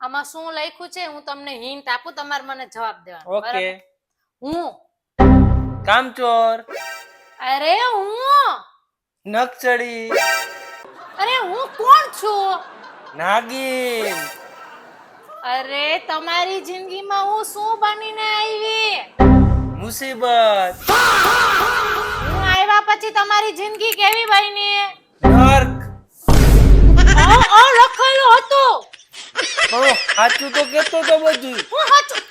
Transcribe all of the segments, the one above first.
આમાં શું લખ્યું છે હું તમને હિન્ટ આપું, તમારે મને જવાબ દેવાનો. ઓકે. હું. કામચોર, અરે હું. નકચડી, અરે હું કોણ છું? નાગીન. અરે તમારી જિંદગીમાં હું શું બનીને આવી? મુસીબત, હું આવ્યા પછી તમારી જિંદગી કેવી બની? નર્ક. લખેલું હતું. પણ સાચું તો કેતો તો બધું. હું સાચું.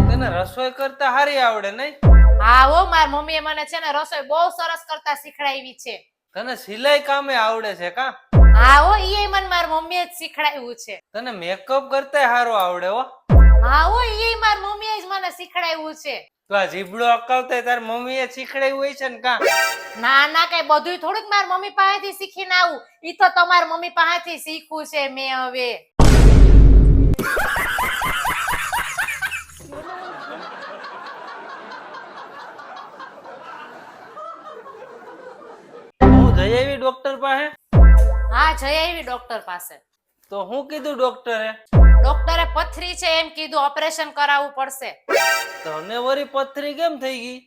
તને રસોઈ કરતા હારી આવડે નહીં? હા હો, મારી મમ્મીએ મને છે ને રસોઈ બહુ સરસ કરતા શીખડાવી છે. તને સિલાઈ કામે આવડે છે કા? હા હો, ઈ મને મારી મમ્મીએ જ શીખડાવ્યું છે. તને મેકઅપ કરતા હારો આવડે હો. હા હો, ઈ મારી મમ્મીએ જ મને શીખડાવ્યું છે. તો આ જીબડો અકાવતા તાર મમ્મીએ શીખડાવ્યું હોય છે ને કા? ના ના, કઈ બધું થોડુંક મારી મમ્મી પાસેથી શીખીને આવું. ઈ તો તમારી મમ્મી પાસેથી શીખવું છે મેં હવે. હું જઈ આવી ડોક્ટર પાસે? હા, જઈ આવી ડોક્ટર પાસે. તો હું કીધું ડોક્ટરે? ડોક્ટરે પથરી છે એમ કીધું, ઓપરેશન કરાવવું પડશે. તને વળી પથરી કેમ થઈ ગઈ?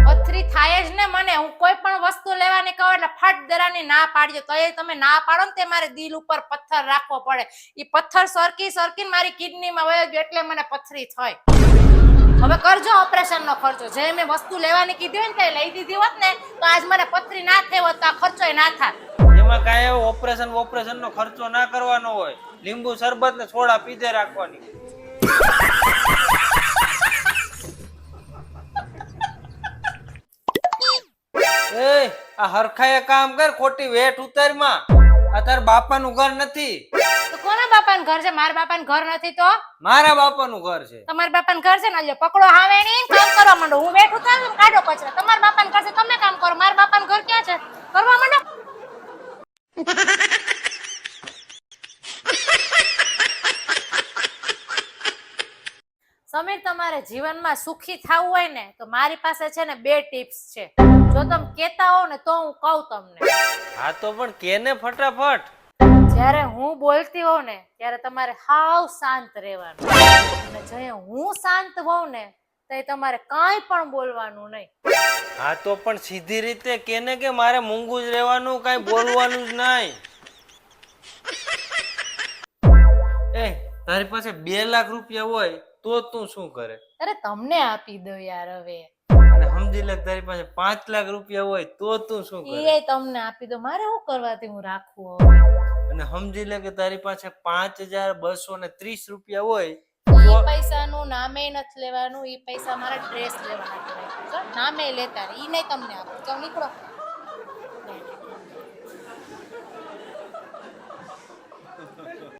પથરી થાય જ ને મને. હું કોઈ પણ વસ્તુ લેવાની કહું એટલે ફટ દરાની ના પાડજો. તો એ તમે ના પાડો ને તે મારે દિલ ઉપર પથ્થર રાખવો પડે. ઈ પથ્થર સરકી મારી કિડનીમાં વયો ગયો એટલે મને પથરી થઈ. હવે કરજો ઓપરેશન નો ખર્ચો. જે મેં વસ્તુ લેવાની કીધી હોય ને તે લઈ દીધી હોત ને તો આજ મને પથરી ના થઈ હોત, તો આ ખર્ચોય ના થાત. એમાં કાંઈ એવો ઓપરેશન નો ખર્ચો ના કરવાનો હોય. લીંબુ શરબત ને સોડા પીધે રાખવાની. એ આ હરખાએ કામ કર, ખોટી વેઠ ઉતારમાં. આ તાર બાપાનું ઘર નથી. તો કોના બાપાનું ઘર છે? મારા બાપાનું ઘર નથી તો? મારા બાપાનું ઘર છે. તમારા બાપાનું ઘર છે ને, એટલે પકડો હાવેણી કામ કરવા માંડો. હું બેઠું થાઉં ને કાઢો કચરા. તમારા બાપાનું ઘર છે, તમે કામ કરો. મારા બાપાનું ઘર ક્યાં છે? કરવા માંડો. સમીર, તમારે જીવનમાં સુખી થવું હોય ને તો મારી પાસે છે ને 2 ટિપ્સ છે. જો તમે કેતા હો ને તો હું કહું તમને. હા તો પણ કેને ફટાફટ. જ્યારે હું બોલતી હોઉં ને ત્યારે તમારે હાવ શાંત રહેવાનું. અને જ્યારે હું શાંત હોઉં ને તો તમારે કાંઈ પણ બોલવાનું નહીં. હા તો પણ સીધી રીતે કેને કે મારે મૂંગું જ રહેવાનું, કાંઈ બોલવાનું જ નહીં. એ તારી પાસે 2 લાખ રૂપિયા હોય તો તું શું કરે? અરે તમને આપી દો યાર હવે. અને સમજી લે તારી પાસે 5 લાખ રૂપિયા હોય તો તું શું કરે? એ તમને આપી દો. મારે શું કરવાથી હું રાખવું હવે? અને સમજી લે કે તારી પાસે 5230 રૂપિયા હોય ઈ પૈસાનું નામે નથી લેવાનું. ઈ પૈસા મારા ડ્રેસ લેવાના. નામે લેતા ઈ નહીં તમને આપું. જાઓ નીકળો.